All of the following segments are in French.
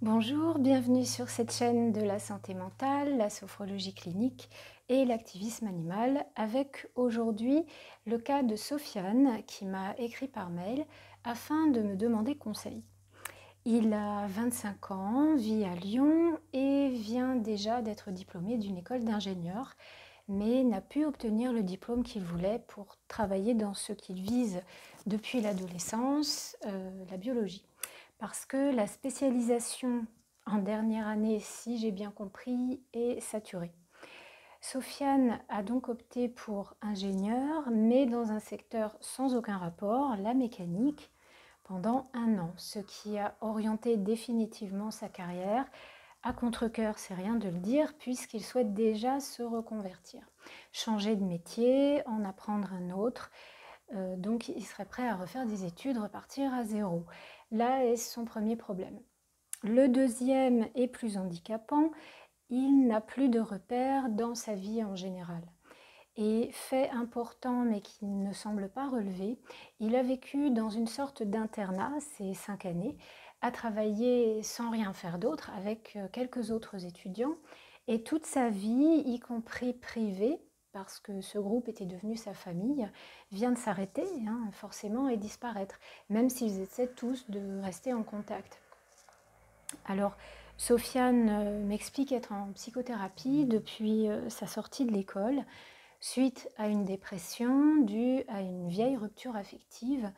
Bonjour, bienvenue sur cette chaîne de la santé mentale, la sophrologie clinique et l'activisme animal, avec aujourd'hui le cas de Sofiane qui m'a écrit par mail afin de me demander conseil. Il a 25 ans, vit à Lyon et vient déjà d'être diplômé d'une école d'ingénieur, mais n'a pu obtenir le diplôme qu'il voulait pour travailler dans ce qu'il vise depuis l'adolescence, la biologie. Parce que la spécialisation en dernière année, si j'ai bien compris, est saturée. Sofiane a donc opté pour ingénieur, mais dans un secteur sans aucun rapport, la mécanique, pendant un an, ce qui a orienté définitivement sa carrière. À contre-cœur, c'est rien de le dire, puisqu'il souhaite déjà se reconvertir, changer de métier, en apprendre un autre. Donc il serait prêt à refaire des études, repartir à zéro. Là est son premier problème. Le deuxième est plus handicapant, il n'a plus de repères dans sa vie en général. Et fait important mais qui ne semble pas relevé, il a vécu dans une sorte d'internat ces 5 années, à travailler sans rien faire d'autre avec quelques autres étudiants. Et toute sa vie, y compris privée, parce que ce groupe était devenu sa famille, vient de s'arrêter forcément et disparaître, même s'ils essaient tous de rester en contact. Alors, Sofiane m'explique être en psychothérapie depuis sa sortie de l'école, suite à une dépression due à une vieille rupture affective,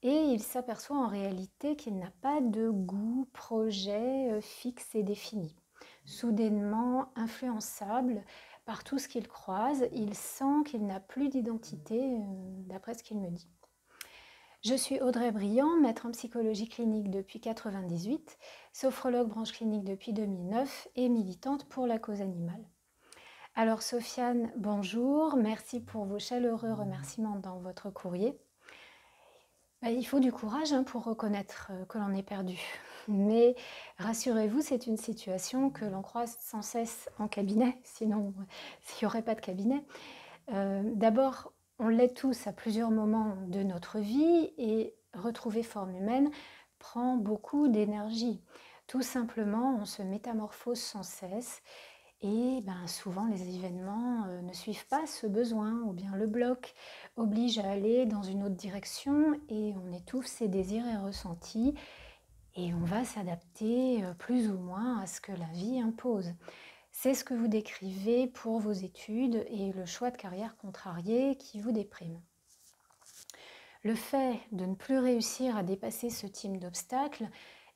et il s'aperçoit en réalité qu'il n'a pas de goût, projet fixe et défini. Soudainement influençable par tout ce qu'il croise, il sent qu'il n'a plus d'identité, d'après ce qu'il me dit. Je suis Audrey Briand, maître en psychologie clinique depuis 1998, sophrologue branche clinique depuis 2009 et militante pour la cause animale. Alors Sofiane, bonjour, merci pour vos chaleureux remerciements dans votre courrier. Il faut du courage pour reconnaître que l'on est perdu. Mais rassurez-vous, c'est une situation que l'on croise sans cesse en cabinet, sinon il n'y aurait pas de cabinet. D'abord, on l'est tous à plusieurs moments de notre vie et retrouver forme humaine prend beaucoup d'énergie. Tout simplement, on se métamorphose sans cesse et souvent les événements ne suivent pas ce besoin ou bien le bloc, oblige à aller dans une autre direction et on étouffe ses désirs et ressentis et on va s'adapter plus ou moins à ce que la vie impose. C'est ce que vous décrivez pour vos études et le choix de carrière contrarié qui vous déprime. Le fait de ne plus réussir à dépasser ce type d'obstacle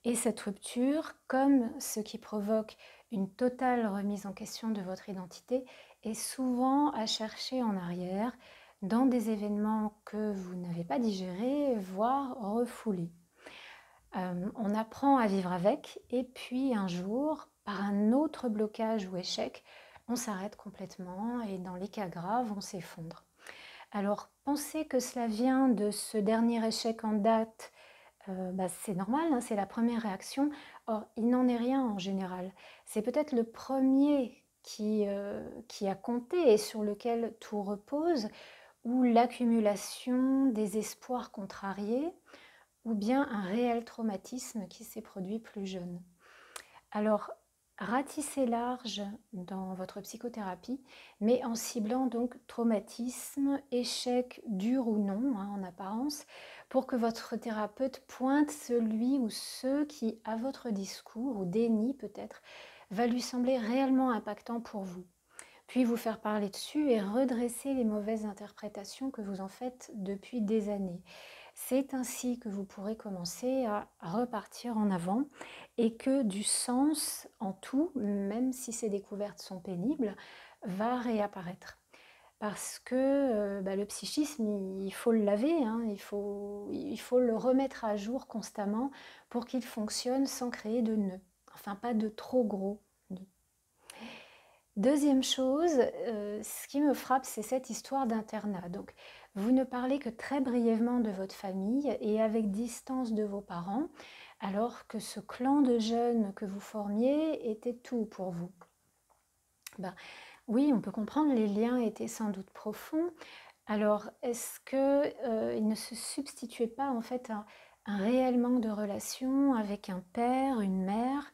et cette rupture, comme ce qui provoque une totale remise en question de votre identité, est souvent à chercher en arrière dans des événements que vous n'avez pas digérés, voire refoulés. On apprend à vivre avec et puis un jour, par un autre blocage ou échec, on s'arrête complètement et dans les cas graves, on s'effondre. Alors, penser que cela vient de ce dernier échec en date, c'est normal, c'est la première réaction. Or, il n'en est rien en général. C'est peut-être le premier qui a compté et sur lequel tout repose, ou l'accumulation des espoirs contrariés, ou bien un réel traumatisme qui s'est produit plus jeune. Alors, ratissez large dans votre psychothérapie, mais en ciblant donc traumatisme, échec dur ou non, en apparence, pour que votre thérapeute pointe celui ou ceux qui, à votre discours, ou déni peut-être, va lui sembler réellement impactant pour vous. Puis vous faire parler dessus et redresser les mauvaises interprétations que vous en faites depuis des années. C'est ainsi que vous pourrez commencer à repartir en avant et que du sens en tout, même si ces découvertes sont pénibles, va réapparaître. Parce que le psychisme, il faut le laver, il faut le remettre à jour constamment pour qu'il fonctionne sans créer de nœuds. Enfin, pas de trop gros nœuds. Deuxième chose, ce qui me frappe, c'est cette histoire d'internat. Donc, vous ne parlez que très brièvement de votre famille et avec distance de vos parents, alors que ce clan de jeunes que vous formiez était tout pour vous. Oui, on peut comprendre, les liens étaient sans doute profonds. Alors, est-ce qu'il ne se substituait pas en fait un réel manque de relation avec un père, une mère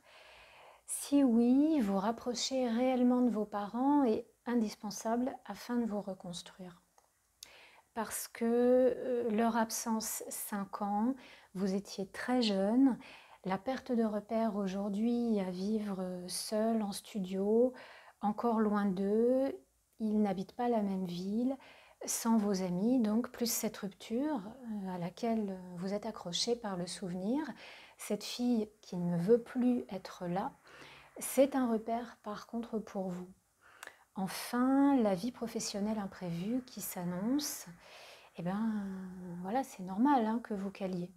Si oui, vous rapprocher réellement de vos parents est indispensable afin de vous reconstruire. Parce que leur absence, 5 ans, vous étiez très jeune, la perte de repères aujourd'hui à vivre seul en studio, encore loin d'eux, ils n'habitent pas la même ville, sans vos amis, donc plus cette rupture à laquelle vous êtes accroché par le souvenir, cette fille qui ne veut plus être là, c'est un repère par contre pour vous. Enfin, la vie professionnelle imprévue qui s'annonce, eh bien, voilà, c'est normal hein, que vous caliez.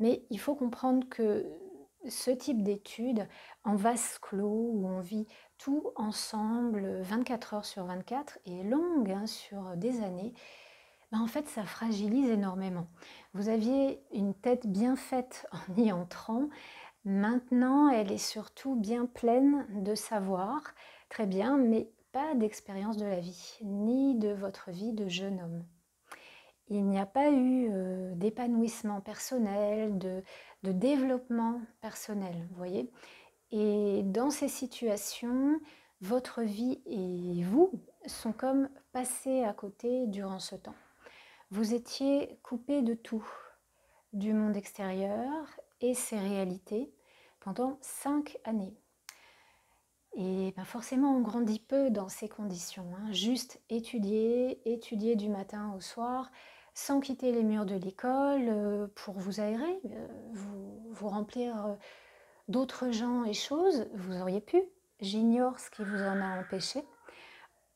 Mais il faut comprendre que ce type d'études en vase clos, où on vit tout ensemble 24 heures sur 24, et longue hein, sur des années, ben en fait, ça fragilise énormément. Vous aviez une tête bien faite en y entrant. Maintenant, elle est surtout bien pleine de savoir, très bien, mais pas d'expérience de la vie, ni de votre vie de jeune homme. Il n'y a pas eu d'épanouissement personnel, de développement personnel, vous voyez. Et dans ces situations, votre vie et vous sont comme passés à côté durant ce temps. Vous étiez coupé de tout, du monde extérieur et ses réalités pendant 5 années. Et ben forcément, on grandit peu dans ces conditions. Hein. Juste étudier, étudier du matin au soir, sans quitter les murs de l'école, pour vous aérer, vous remplir d'autres gens et choses. Vous auriez pu. J'ignore ce qui vous en a empêché.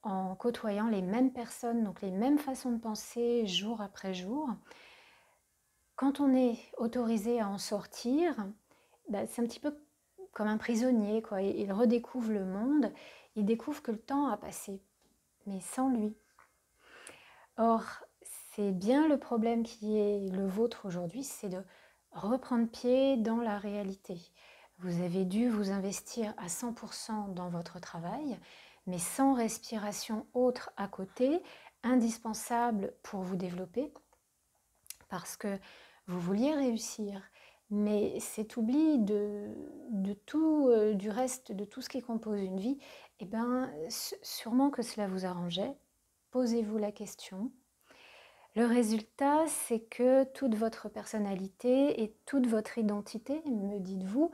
En côtoyant les mêmes personnes, donc les mêmes façons de penser jour après jour. Quand on est autorisé à en sortir, ben, c'est un petit peu comme un prisonnier, quoi. Il redécouvre le monde, il découvre que le temps a passé, mais sans lui. Or, c'est bien le problème qui est le vôtre aujourd'hui, c'est de reprendre pied dans la réalité. Vous avez dû vous investir à 100% dans votre travail, mais sans respiration autre à côté, indispensable pour vous développer, parce que vous vouliez réussir. Mais cet oubli de tout, du reste, de tout ce qui compose une vie, eh ben, sûrement que cela vous arrangeait. Posez-vous la question. Le résultat, c'est que toute votre personnalité et toute votre identité, me dites-vous,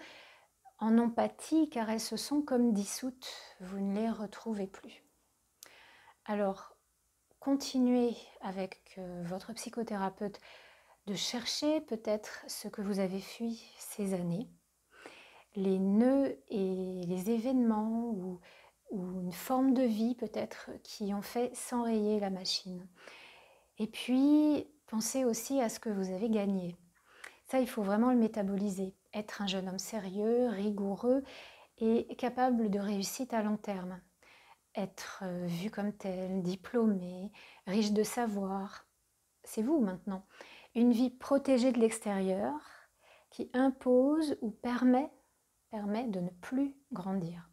en ont pâti car elles se sont comme dissoutes. Vous ne les retrouvez plus. Alors, continuez avec votre psychothérapeute de chercher peut-être ce que vous avez fui ces années, les nœuds et les événements ou une forme de vie peut-être qui ont fait s'enrayer la machine. Et puis, pensez aussi à ce que vous avez gagné. Ça, il faut vraiment le métaboliser. Être un jeune homme sérieux, rigoureux et capable de réussite à long terme. Être vu comme tel, diplômé, riche de savoir. C'est vous maintenant. Une vie protégée de l'extérieur qui impose ou permet de ne plus grandir.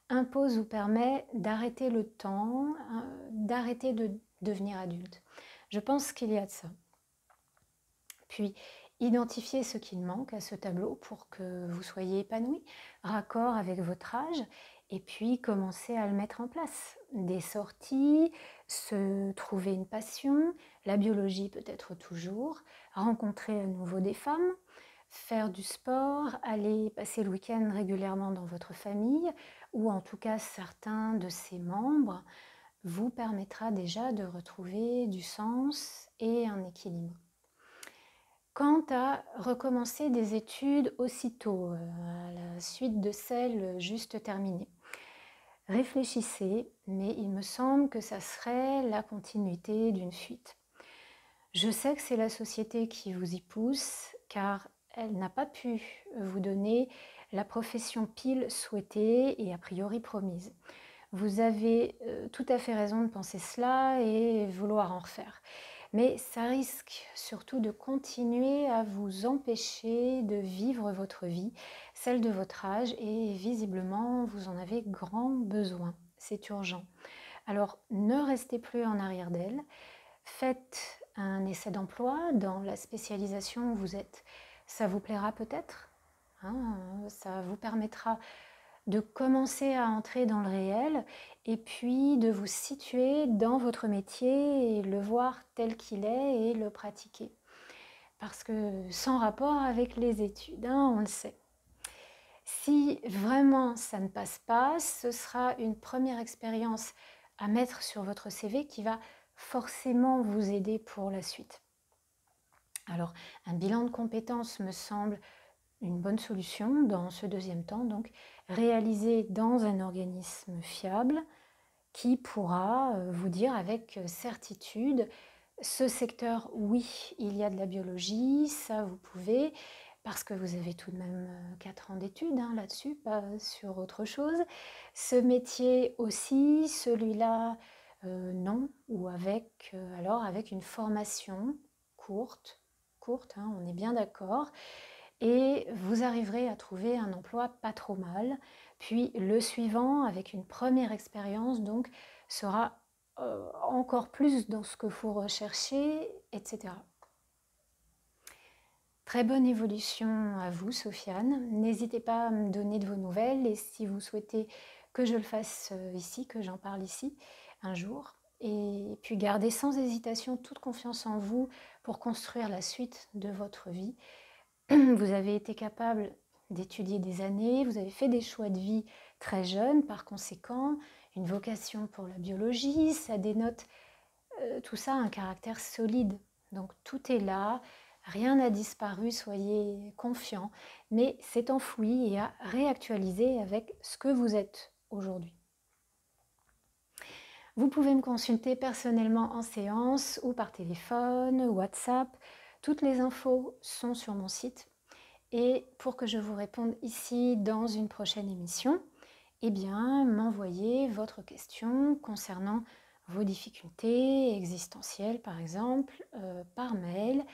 Impose ou permet d'arrêter le temps, d'arrêter de devenir adulte. Je pense qu'il y a de ça. Puis, identifiez ce qu'il manque à ce tableau pour que vous soyez épanoui, raccord avec votre âge, et puis commencez à le mettre en place. Des sorties, se trouver une passion, la biologie peut-être toujours, rencontrer à nouveau des femmes, faire du sport, aller passer le week-end régulièrement dans votre famille, ou en tout cas certains de ses membres, vous permettra déjà de retrouver du sens et un équilibre. Quant à recommencer des études aussitôt, à la suite de celles juste terminées, réfléchissez, mais il me semble que ça serait la continuité d'une fuite. Je sais que c'est la société qui vous y pousse, car elle n'a pas pu vous donner la profession pile souhaitée et a priori promise. Vous avez tout à fait raison de penser cela et vouloir en refaire. Mais ça risque surtout de continuer à vous empêcher de vivre votre vie, celle de votre âge, et visiblement, vous en avez grand besoin. C'est urgent. Alors, ne restez plus en arrière d'elle. Faites un essai d'emploi dans la spécialisation où vous êtes. Ça vous plaira peut-être ? hein. Ça vous permettra de commencer à entrer dans le réel et puis de vous situer dans votre métier et le voir tel qu'il est et le pratiquer. Parce que sans rapport avec les études, hein, on le sait. Si vraiment ça ne passe pas, ce sera une première expérience à mettre sur votre CV qui va forcément vous aider pour la suite. Alors, un bilan de compétences me semble une bonne solution dans ce deuxième temps, donc réalisé dans un organisme fiable qui pourra vous dire avec certitude ce secteur, oui, il y a de la biologie, ça vous pouvez, parce que vous avez tout de même 4 ans d'études hein, là-dessus, pas sur autre chose. Ce métier aussi, celui-là, non, ou avec, alors avec une formation courte, hein, on est bien d'accord, et vous arriverez à trouver un emploi pas trop mal. Puis le suivant, avec une première expérience, donc, sera encore plus dans ce que vous recherchez, etc. Très bonne évolution à vous, Sofiane. N'hésitez pas à me donner de vos nouvelles et si vous souhaitez que je le fasse ici, que j'en parle ici un jour. Et puis gardez sans hésitation toute confiance en vous pour construire la suite de votre vie. Vous avez été capable d'étudier des années, vous avez fait des choix de vie très jeunes, par conséquent, une vocation pour la biologie, ça dénote tout ça un caractère solide. Donc tout est là, rien n'a disparu, soyez confiants, mais c'est enfoui et à réactualiser avec ce que vous êtes aujourd'hui. Vous pouvez me consulter personnellement en séance ou par téléphone, WhatsApp. Toutes les infos sont sur mon site. Et pour que je vous réponde ici dans une prochaine émission, eh bien, m'envoyez votre question concernant vos difficultés existentielles, par exemple, par mail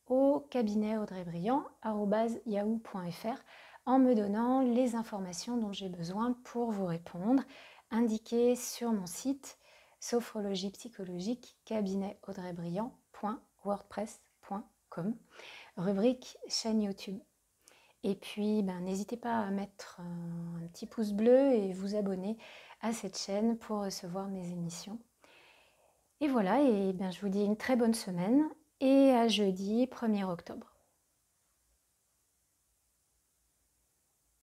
au cabinet audreybriand@yahoo.fr en me donnant les informations dont j'ai besoin pour vous répondre, indiquées sur mon site sophrologie psychologique cabinet audreybriand.wordpress.com, rubrique chaîne YouTube. Et puis, n'hésitez pas à mettre un petit pouce bleu et vous abonner à cette chaîne pour recevoir mes émissions. Et voilà, et je vous dis une très bonne semaine et à jeudi 1er octobre.